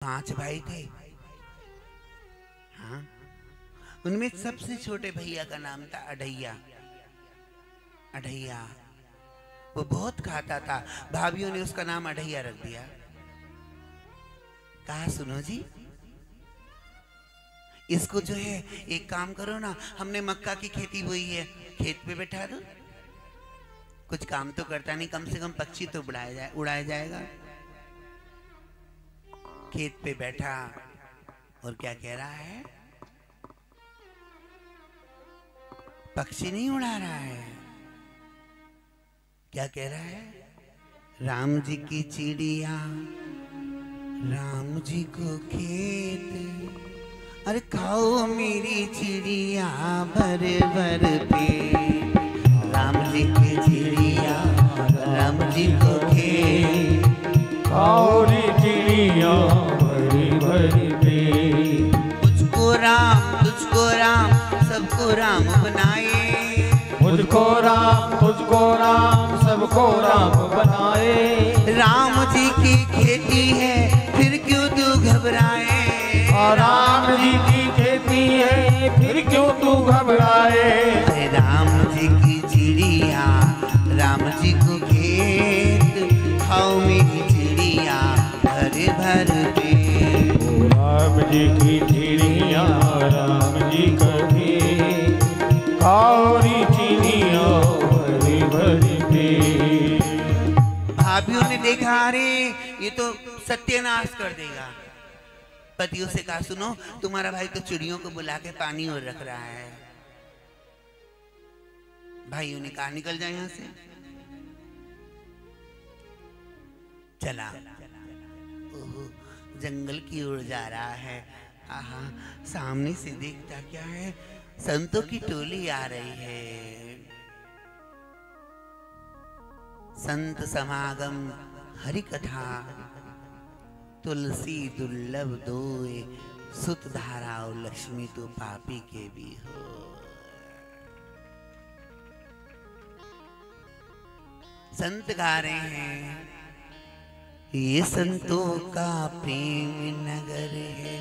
5 भाई थे। हाँ, उनमें सबसे छोटे भैया का नाम था अढ़ैया। अढ़ैया वो बहुत खाता था, भाभीियों ने उसका नाम अढ़ैया रख दिया। कहा सुनो जी, इसको जो है एक काम करो ना, हमने मक्का की खेती बोई है, खेत पे बैठा दो। कुछ काम तो करता नहीं, कम से कम पक्षी तो उड़ाया जाएगा। खेत पे बैठा और क्या कह रहा है, पक्षी नहीं उड़ा रहा है, क्या कह रहा है, राम जी की चिड़िया राम जी को खेत, अरे खाओ मेरी चिड़िया भर भर पेट। राम जी की चिड़िया राम जी को खेत, खाओ रे चिड़िया भरी भरी पेट। तुझको राम सबको राम बनाए, मुझको राम सबको राम बनाए। राम जी की खेती है फिर क्यों तू घबराए, और राम जी की खेती है फिर क्यों तू घबराए। राम जी की चिड़िया राम जी को खेत, खाओ मेरी चिड़िया भर भर पेट। राम जी की चिड़िया राम जी का खेत, खाओ रे चिड़िया भरी भरी पेट। भाभीियों ने देखा, अरे ये तो सत्यानाश कर देगा। पतियों से कहा सुनो, तुम्हारा भाई तो चिड़ियों को बुला के पानी और रख रहा है। भाइयों ने कहा निकल जाए यहां से। चला, ओहो, जंगल की ओर जा रहा है। आहा, सामने से देखता क्या है, संतों की टोली आ रही है। संत समागम हरि कथा, तुलसी दुर्लभ दोए, सुत धाराओ लक्ष्मी तो पापी के भी हो। संत गा रहे हैं, ये संतों का प्रेम नगर है,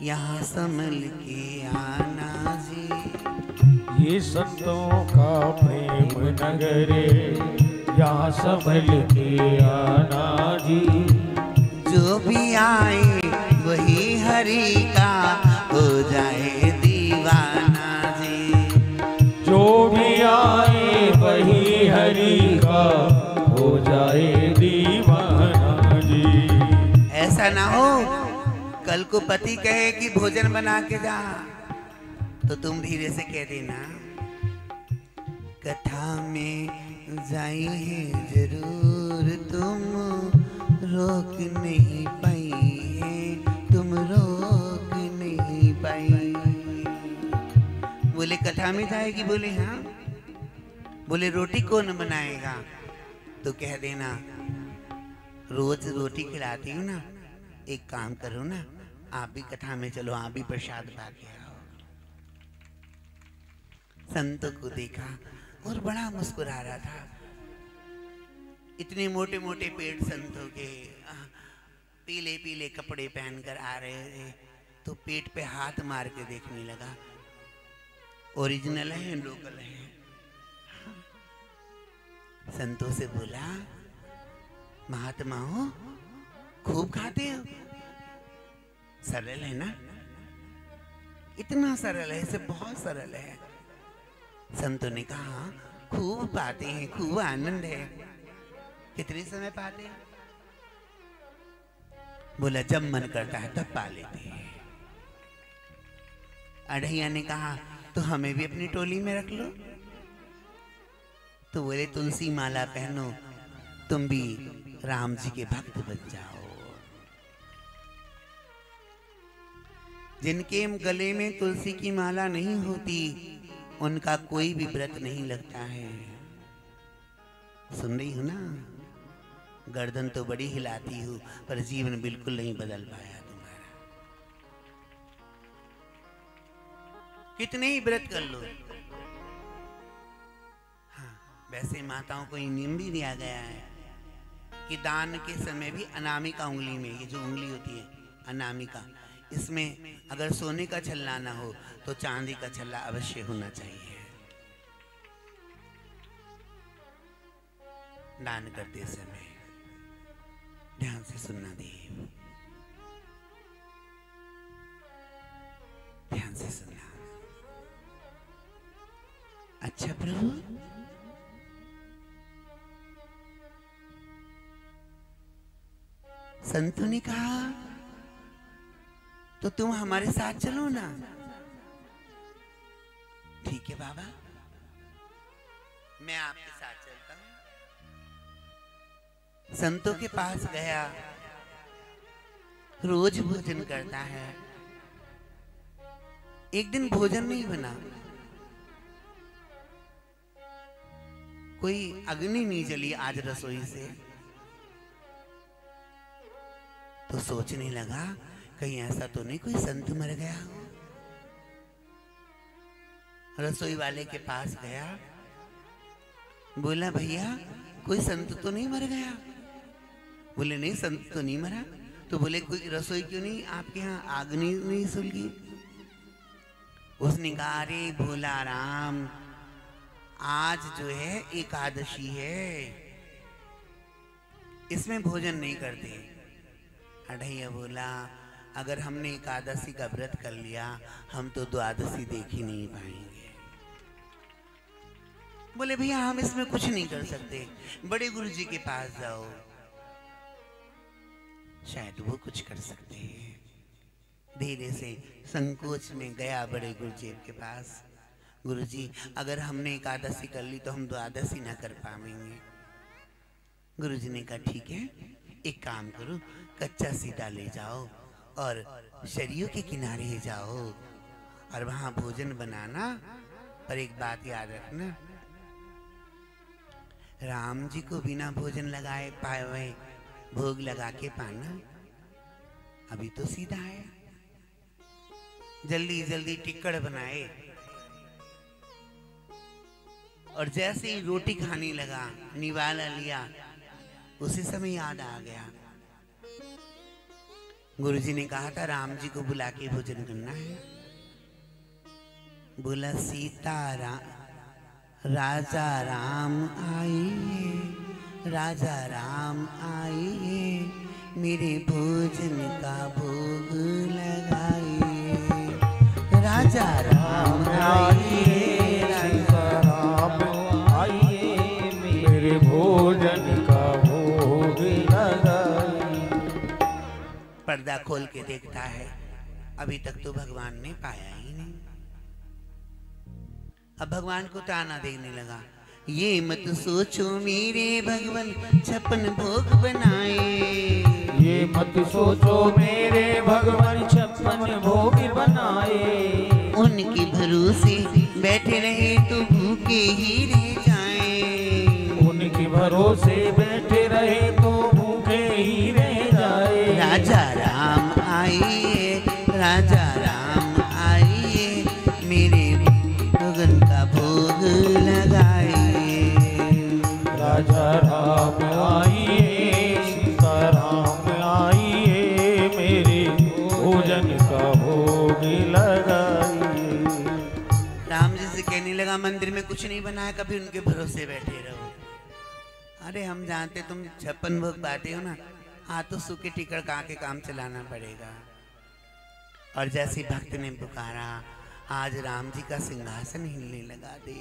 यहाँ संभल के आना जी। ये संतों का प्रेम नगर है, यहाँ संभल के आना जी। जो भी आए वही हरि का हो जाए दीवाना जी। जो भी आए वही हरि का हो जाए दीवाना जी। ऐसा ना हो कल को पति कहे कि भोजन बना के जा, तो तुम धीरे से कह देना, कथा में जाई है जरूर, तुम रोक नहीं पाई है, तुम रोक नहीं पाई। बोले कथा में जाएगी, बोले हाँ। बोले रोटी कौन बनाएगा, तो कह देना रोज रोटी खिलाती हूँ ना, एक काम करो ना, आप भी कथा में चलो, आप भी प्रसाद पा के आओ। संतों को देखा और बड़ा मुस्कुरा रहा था। इतने मोटे मोटे पेट संतों के, पीले पीले कपड़े पहनकर आ रहे थे, तो पेट पे हाथ मार के देखने लगा, ओरिजिनल है लोकल है। संतों से बोला, महात्मा हो, खूब खाते हो, सरल है ना, इतना सरल है, इसे बहुत सरल है। संतों ने कहा खूब पाते हैं, खूब आनंद है, कितने समय पाते हैं? बोला जब मन करता है तब पा लेते हैं। अढ़ैया ने कहा तो हमें भी अपनी टोली में रख लो। तो बोले तुलसी माला पहनो, तुम भी राम जी के भक्त बन जाओ। जिनके गले में तुलसी की माला नहीं होती, उनका कोई भी व्रत नहीं लगता है। सुन रही हो ना, गर्दन तो बड़ी हिलाती हूँ, पर जीवन बिल्कुल नहीं बदल पाया तुम्हारा। कितने ही व्रत कर लो। हाँ, वैसे माताओं को ये नियम भी दिया गया है कि दान के समय भी अनामिका उंगली में, ये जो उंगली होती है अनामिका, इसमें अगर सोने का छल्ला ना हो तो चांदी का छल्ला अवश्य होना चाहिए। दान करते समय ध्यान से सुनना देव, ध्यान से सुनना। अच्छा प्रभु, संतों ने कहा तो तुम हमारे साथ चलो ना। ठीक है बाबा, मैं आपके साथ चलता हूं। संतों के पास गया, रोज भोजन करता है। एक दिन भोजन नहीं बना, कोई अग्नि नहीं जली आज रसोई से, तो सोचने लगा कहीं ऐसा तो नहीं कोई संत मर गया हो। रसोई वाले के पास गया, बोला भैया कोई संत तो नहीं मर गया? बोले नहीं, संत तो नहीं मरा। तो बोले कोई रसोई क्यों नहीं आपके यहाँ आग नहीं सुलगी? उसने कहा अरे भोला राम, आज जो है एकादशी है, इसमें भोजन नहीं करते। अढ़ैया बोला अगर हमने एकादशी का व्रत कर लिया हम तो द्वादशी देख ही नहीं पाएंगे। बोले भैया हम इसमें कुछ नहीं कर सकते, बड़े गुरु जी के पास जाओ, शायद वो कुछ कर सकते हैं। धीरे से संकोच में गया बड़े गुरुजी के पास। गुरुजी अगर हमने एकादशी कर ली तो हम द्वादशी ना कर पाएंगे। गुरुजी ने कहा ठीक है, एक काम करो, कच्चा सीता ले जाओ और शरीयों के किनारे जाओ और वहां भोजन बनाना, पर एक बात याद रखना, राम जी को बिना भोजन लगाए पाए हुए भोग लगा के पाना। अभी तो सीधा है, जल्दी जल्दी टिक्कड़ बनाए और जैसे ही रोटी खाने लगा, निवाला लिया, उसी समय याद आ गया गुरुजी ने कहा था राम जी को बुला के भोजन करना है। बोला सीता राजा राम आइए, राजा राम आइए, मेरे भोजन का भोग लगाइए। राजा राम आइए, राजा राम आइए, मेरे भोजन का भोग लगाइए। पर्दा खोल के देखता है, अभी तक तो भगवान ने पाया ही नहीं। अब भगवान को ताना देने लगा, ये मत सोचो मेरे भगवान 56 भोग बनाए, ये मत सोचो मेरे भगवान 56 भोग बनाए। उनके भरोसे बैठे रहे तो भूखे ही रह जाए, उनके भरोसे बैठे रहे तो भूखे ही रह जाए। राजा राम आइए, राजा राम आइए, मेरे भगवान का भोग लगाइए। राजा राम आइए, सीता राम आइए, मेरे भोजन का भोग लगाइए। राम जी से कहने लगा मंदिर में कुछ नहीं बनाया, कभी उनके भरोसे बैठे रहो। अरे हम जानते तुम 56 भोग पाते हो ना, हाथों सूखे टिकड़ कहाँ के काम चलाना पड़ेगा। और जैसे भक्त ने पुकारा, आज राम जी का सिंहासन हिलने लगा। दे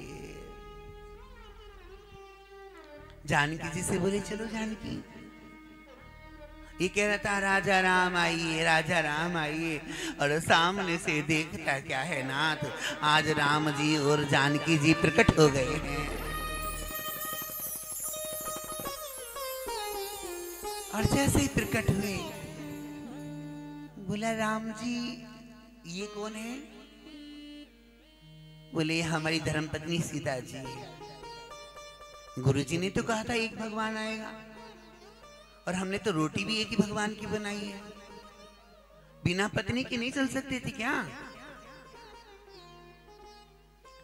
जानकी जी से बोले चलो जानकी, ये कह रहा था राजा राम आइए, राजा राम आइए, और सामने से देखता क्या है नाथ, आज राम जी और जानकी जी प्रकट हो गए हैं। और जैसे ही प्रकट हुए, बोला राम जी ये कौन है? बोले हमारी धर्मपत्नी सीता जी है। गुरुजी ने तो कहा था एक भगवान आएगा, और हमने तो रोटी भी एक ही भगवान की बनाई है, बिना पत्नी की नहीं चल सकती थी क्या?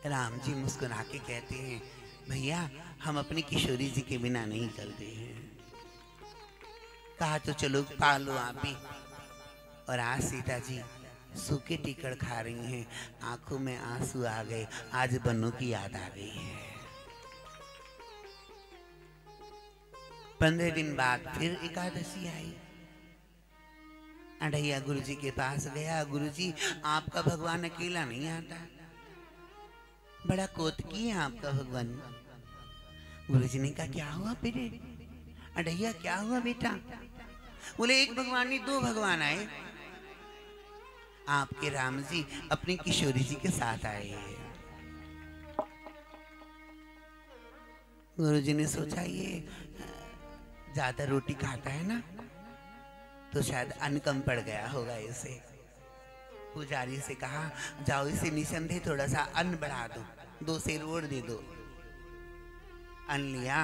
राम जी मुस्कुरा के कहते हैं, भैया हम अपनी किशोरी जी के बिना नहीं चलते हैं। कहा तो चलो पालो आप भी। और आज सीता जी सूखे टिकड़ खा रही हैं, आंखों में आंसू आ गए। आज बन्नू की याद आ गई है। 15 दिन बाद फिर एकादशी आई। अढ़ैया गुरुजी के पास गया। गुरुजी, आपका भगवान अकेला नहीं आता, बड़ा कोतकी है आपका भगवान। गुरुजी ने कहा, क्या हुआ बेटे? अढ़ैया, क्या हुआ बेटा? बोले, एक भगवान नहीं, 2 भगवान आए। आपके राम जी अपनी किशोरी जी के साथ आए हैं। गुरुजी ने सोचा, ये ज्यादा रोटी खाता है ना, तो शायद अन्न कम पड़ गया होगा इसे। पुजारी से कहा, जाओ इसे निसंदेह थोड़ा सा अन्न बढ़ा दो, 2 सेर और दे दो। अन्न लिया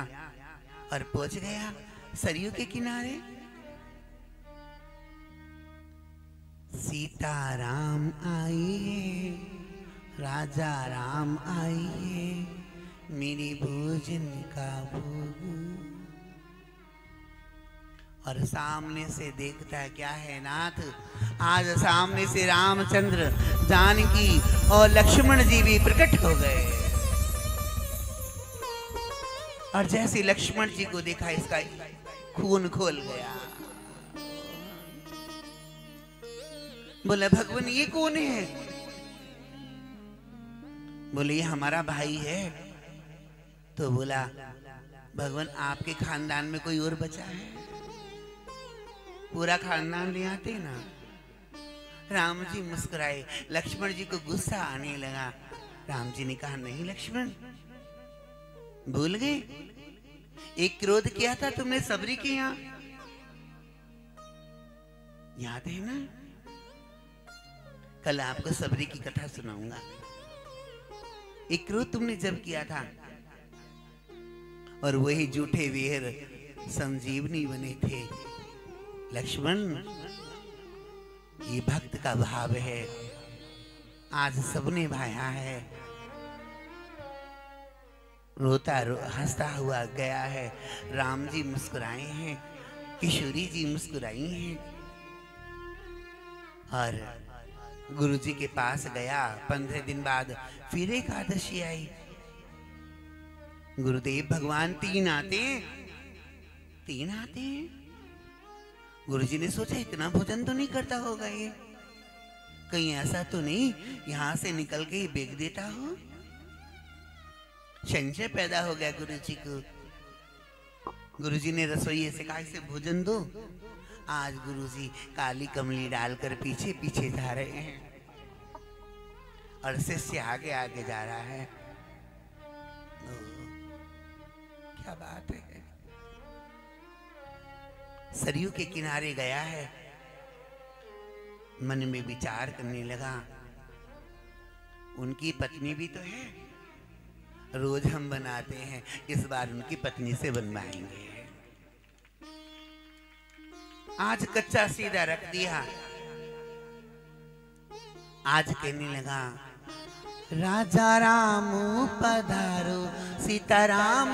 और पहुंच गया सरयू के किनारे। सीता राम आइए, राजा राम आइए, मेरी भोजन का भोग। और सामने से देखता है, क्या है नाथ, आज सामने से रामचंद्र, जानकी और लक्ष्मण जी भी प्रकट हो गए। और जैसे लक्ष्मण जी को देखा, इसका खून खोल गया। बोला, भगवान ये कौन है? बोले, ये हमारा भाई है। तो बोला, भगवान आपके खानदान में कोई और बचा है? पूरा खानदान ले आते ना। राम जी मुस्कुराए। लक्ष्मण जी को गुस्सा आने लगा। राम जी ने कहा, नहीं लक्ष्मण, भूल गए? एक क्रोध किया था तुमने सबरी के यहाँ, याद है ना? कल आपको सबरी की कथा सुनाऊंगा। एक क्रोध तुमने जब किया था, और वही झूठे वीर संजीवनी बने थे। लक्ष्मण, ये भक्त का भाव है, आज सबने भाया है। हंसता हुआ गया है। राम जी मुस्कुराए हैं, किशोरी जी मुस्कुराई हैं। और गुरु जी के पास गया। 15 दिन बाद फिर एकादशी आई। गुरुदेव भगवान 3 आते हैं। गुरुजी ने सोचा, इतना भोजन तो नहीं करता होगा ये, कहीं ऐसा तो नहीं यहां से निकल के ही बेच देता हो। संशय पैदा हो गया गुरुजी को। गुरुजी ने रसोइये से कहा, इसे भोजन दो। आज गुरुजी काली कमली डालकर पीछे पीछे जा रहे हैं, और शिष्य आगे आगे जा रहा है। क्या बात है। सरयू के किनारे गया है, मन में विचार करने लगा, उनकी पत्नी भी तो है, रोज हम बनाते हैं, इस बार उनकी पत्नी से बनवाएंगे। आज कच्चा सीधा रख दिया। आज कहने लगा, राजा राम पधारो, सीता राम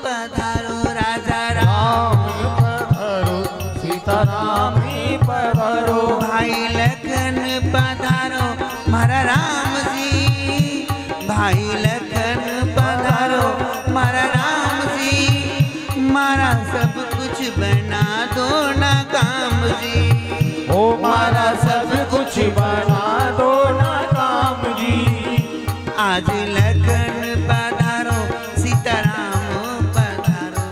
पधारो, राजा राम पधारो, सीता राम पधारो, भाई लखन पधारो, मारा राम जी, भाई लखन पधारो, मारा राम जी, मारा सब कुछ बना दो ना काम जी, ओ मारा सब कुछ बना दो ना काम जी। आज लखन पधारो, सीता राम पधारो,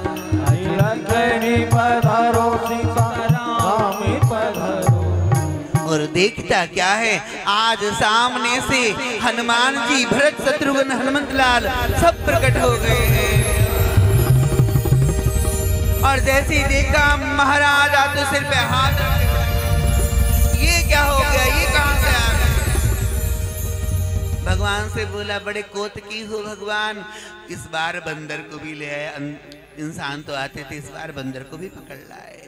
लखन पधारो, सीता राम पधारो। और देखता क्या है, आज सामने से हनुमान जी, भरत शत्रुघ्न हनुमंत लाल सब प्रकट हो गए हैं। और जैसे ही देखा, महाराज आते सिर पे हाथ रखे, ये क्या हो गया, ये कहां से आ गया? भगवान से बोला, बड़े कोतकी हो भगवान, इस बार बंदर को भी ले आए। इंसान तो आते थे, इस बार बंदर को भी पकड़ लाए।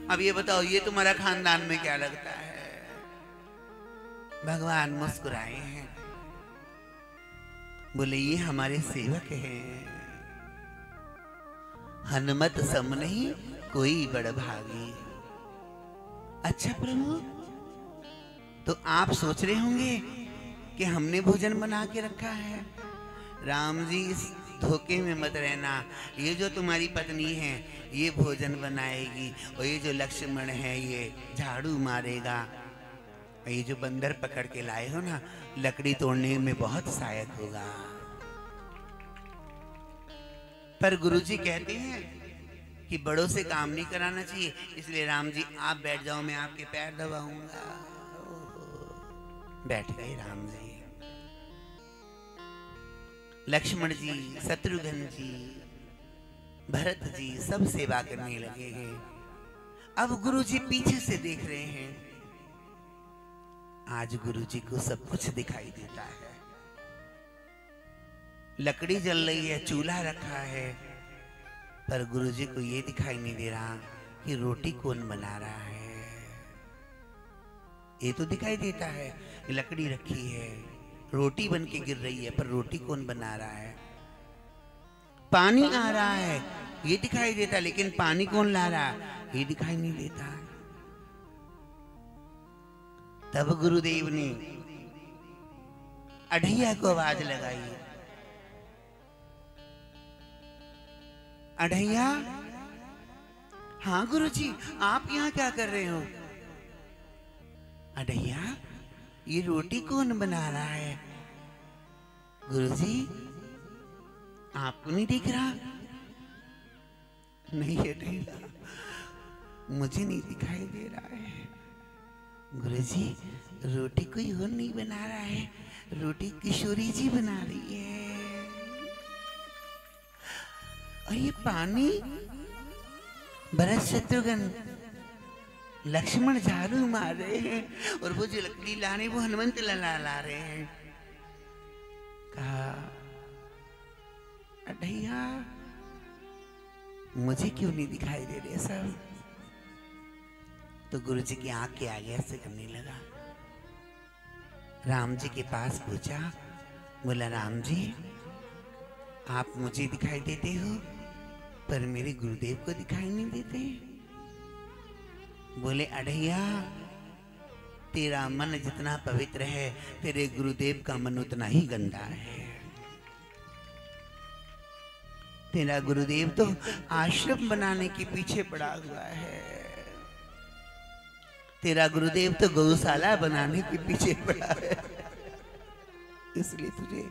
अब ये बताओ, ये तुम्हारा खानदान में क्या लगता है? भगवान मुस्कुराए हैं, बोले, ये हमारे सेवक हैं। हनुमत सम नहीं कोई बड़ भागी, अच्छा प्रभु, तो आप सोच रहे होंगे कि हमने भोजन बना के रखा है। राम जी, इस धोखे में मत रहना। ये जो तुम्हारी पत्नी है ये भोजन बनाएगी, और ये जो लक्ष्मण है ये झाड़ू मारेगा, और ये जो बंदर पकड़ के लाए हो ना, लकड़ी तोड़ने में बहुत सहायक होगा। पर गुरुजी कहते हैं कि बड़ों से काम नहीं कराना चाहिए, इसलिए राम जी आप बैठ जाओ, मैं आपके पैर दबाऊंगा। बैठ गए राम जी। लक्ष्मण जी, शत्रुघ्न जी, भरत जी सब सेवा करने लगे हैं। अब गुरुजी पीछे से देख रहे हैं। आज गुरुजी को सब कुछ दिखाई देता है। लकड़ी जल रही है, चूल्हा रखा है, पर गुरुजी को ये दिखाई नहीं दे रहा कि रोटी कौन बना रहा है। ये तो दिखाई देता है कि लकड़ी रखी है, रोटी बन के गिर रही है, पर रोटी कौन बना रहा है। पानी आ रहा है ये दिखाई देता, लेकिन पानी कौन ला रहा है ये दिखाई नहीं देता। तब गुरुदेव ने अढ़ैया को आवाज लगाई, अढ़ैया। हाँ गुरुजी, आप यहाँ क्या कर रहे हो? अढ़ैया, ये रोटी कौन बना रहा है? गुरुजी, आपको नहीं दिख रहा? नहीं अढ़ैया, मुझे नहीं दिखाई दे रहा है। गुरुजी, रोटी कोई और नहीं बना रहा है, रोटी किशोरी जी बना रही है। और ये पानी भरत शत्रुघ्न लक्ष्मण झाड़ू मार रहे हैं, और वो जो लकड़ी ला रहे वो हनुमंत ला रहे हैं। कहा, अढ़ैया मुझे क्यों नहीं दिखाई दे रहे सब? तो गुरुजी की आंख के आगे ऐसे करने लगा। राम जी के पास पूछा, बोला राम जी आप मुझे दिखाई देते हो पर मेरे गुरुदेव को दिखाई नहीं देते। बोले अढ़ैया, तेरा मन जितना पवित्र है तेरे गुरुदेव का मन उतना ही गंदा है। तेरा गुरुदेव तो आश्रम बनाने के पीछे पड़ा हुआ है, तेरा गुरुदेव तो गौशाला बनाने के पीछे पड़ा है, इसलिए तुझे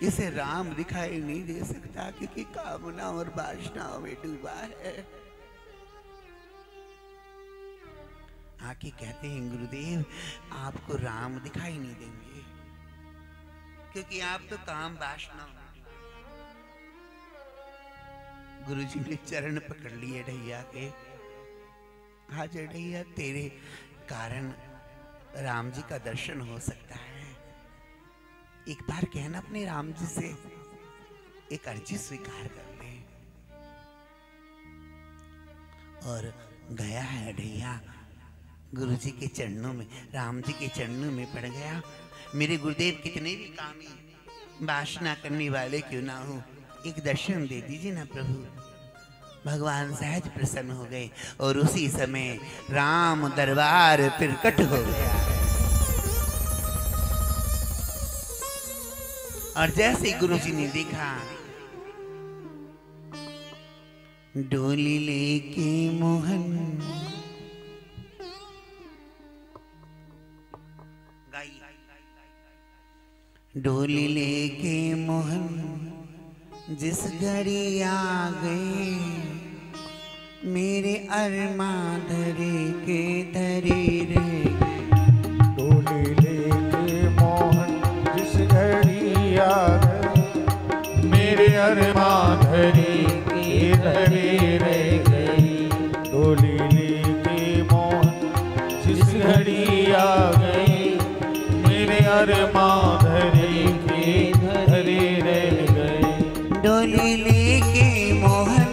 इसे राम दिखाई नहीं दे सकता, क्योंकि कामना और वासनाओं में डूबा है। आके कहते हैं गुरुदेव आपको राम दिखाई नहीं देंगे, क्योंकि आप तो काम वासना। गुरुजी ने चरण पकड़ लिए ढैया के। आज ढैया तेरे कारण राम जी का दर्शन हो सकता है। एक बार कहना अपने राम जी से, एक अर्जी स्वीकार कर ले। और गया है ढैया गुरुजी के चरणों में, राम जी के चरणों में पड़ गया। मेरे गुरुदेव कितने भी कामी वासना करने वाले क्यों ना हो, एक दर्शन दे दीजिए ना प्रभु। भगवान सहज प्रसन्न हो गए और उसी समय राम दरबार प्रकट हो गया। और जैसे गुरुजी ने देखा, डोली लेके मोहन डोली लेके मोहन जिस घड़ी आ गए, मेरे अरमां धरे के धरे रे। डोली लेके मोहन जिस घड़ी आ गए, मेरे अरमां धरे के धरे रह गई। डोली लेके मोहन जिस घड़ी आ गई, मेरे अरमां धरे के धरे रह गए। डोली लेके मोहन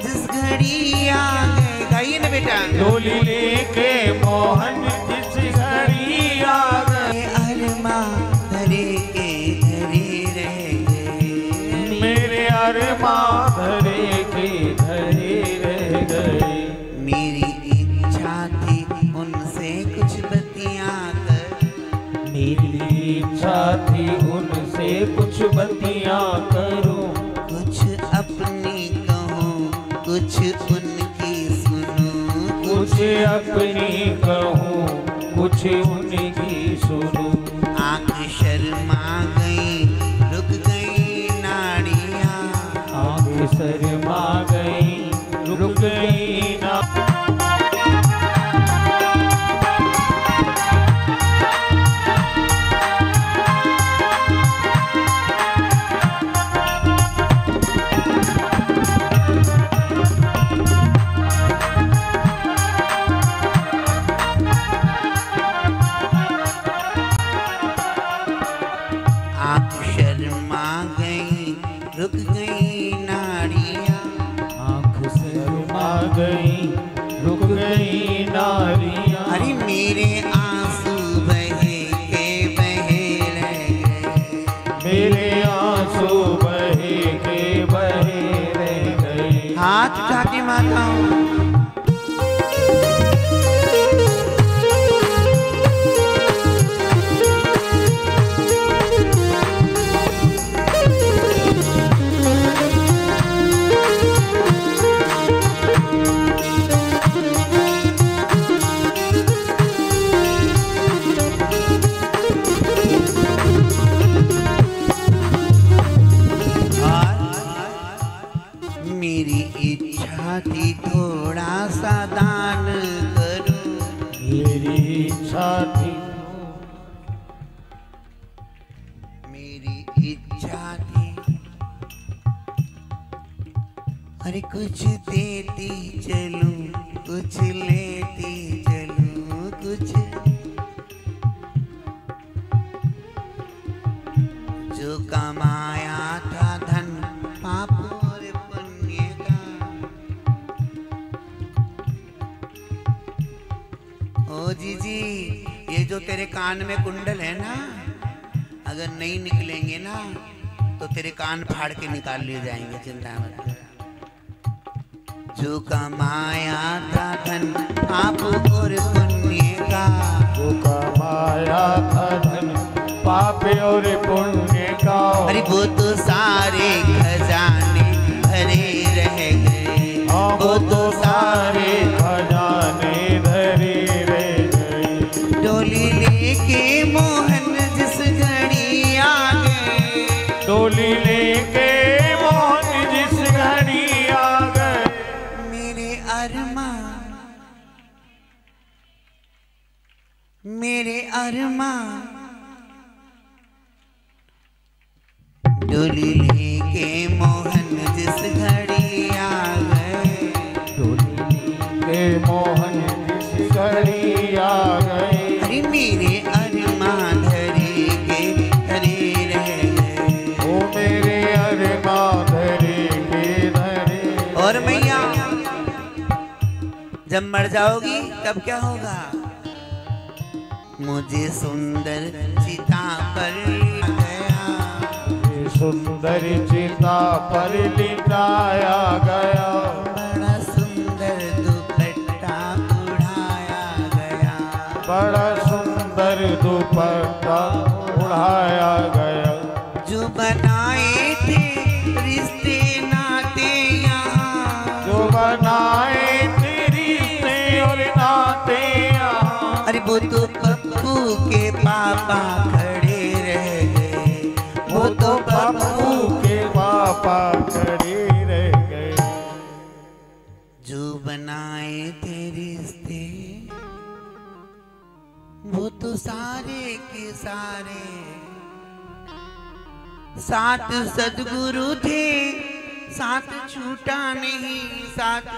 जिस घड़ी आ गए, गाइए ना बेटा। डोली लेके मोहन जिस घड़ी आ गए, अरमां धरे के धरे रह गए। मेरे अरमां धरे के धरे रह गए। मेरी इच्छा थी उनसे बतियां कर। मेरी इच्छा थी उनसे कुछ बतियां करूं, कुछ अपनी कहूँ कुछ उनकी सुनूं, कुछ अपनी कहूं कुछ उनकी सुनूं। आंख शर्मा गई रुक गई नाड़ियाँ, आंख शर्मा गई रुक गई ना। आंख शर्मा गई रुक गई नाड़ियाँ, आंख शर्मा गई रुक गई नारियां। अरे मेरे आंसू बहे के बहे रह गए, मेरे आंसू बहे के बहे रह गए। हाथ उठा के माताओं। मेरी इच्छा थी थोड़ा सा दान करूं, मेरी इच्छा थी, मेरी इच्छा थी, अरे कुछ देती चलूं कुछ लेती चलूं, कुछ जो कमाया था धन पाप और पुण्य का, ओ जीजी ये जो तेरे कान में कुंडल है ना, अगर नहीं निकलेंगे ना तो तेरे कान फाड़ के निकाल लिए जाएंगे, चिंता मत कर। जो कमाया था धन पाप और पुण्य का, वो कमाया था धन पाप और पुण्य का, अरे वो तो सारे खजाने भरे रह गए, वो तो सारे खजाने धरे रह गए। डोली लेके मोहन जिस घड़ी आ गए, डोली लेके मोहन जिस घड़ी आ गए, मेरे अरमां मेरे अरमां डोली लेके मोहन जिस घड़ी आ गए, डोली लेके मोहन जिस घड़ी आ गए। अरे मेरे अरमां धरे के धरे रह गए, ओ मेरे अरमां धरे के धरे। और मैया जब मर जाओगी तब क्या होगा? मुझे सुंदर चिता पर गया, सुंदर चिता पर लिटाया गया, बड़ा सुंदर दुपट्टा उड़ाया गया, बड़ा सुंदर दुपट्टा उड़ाया गया। जो बनाए थे रिश्ते नाते यहाँ, जो बनाए तेरी से और नाते यहाँ, अरे वो तो पप्पू के पापा खड़े रह गए, वो तो पप्पू के पापा खड़े रह गए। जो बनाए थे रिश्ते वो तो सारे के सारे साथ सदगुरु थे, साथ छूटा नहीं साथ।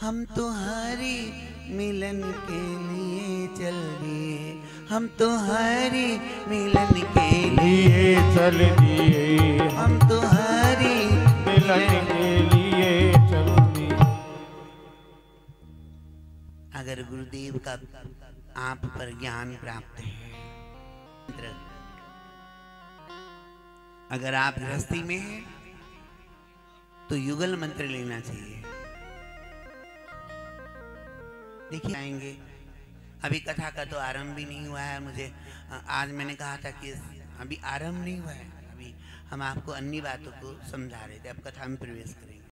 हम तो हरि मिलन के लिए चल दिए, हम तो हरि मिलन के लिए चल दिए, हम तो हरि मिलन के लिए चल दिए। अगर गुरुदेव का आप पर ज्ञान प्राप्त है, अगर आप गृहस्थी में हैं तो युगल मंत्र लेना चाहिए। देखिए आएंगे। अभी कथा का तो आरंभ भी नहीं हुआ है। मुझे आज मैंने कहा था कि अभी आरंभ नहीं हुआ है, अभी हम आपको अन्य बातों को समझा रहे थे। अब कथा में प्रवेश करेंगे।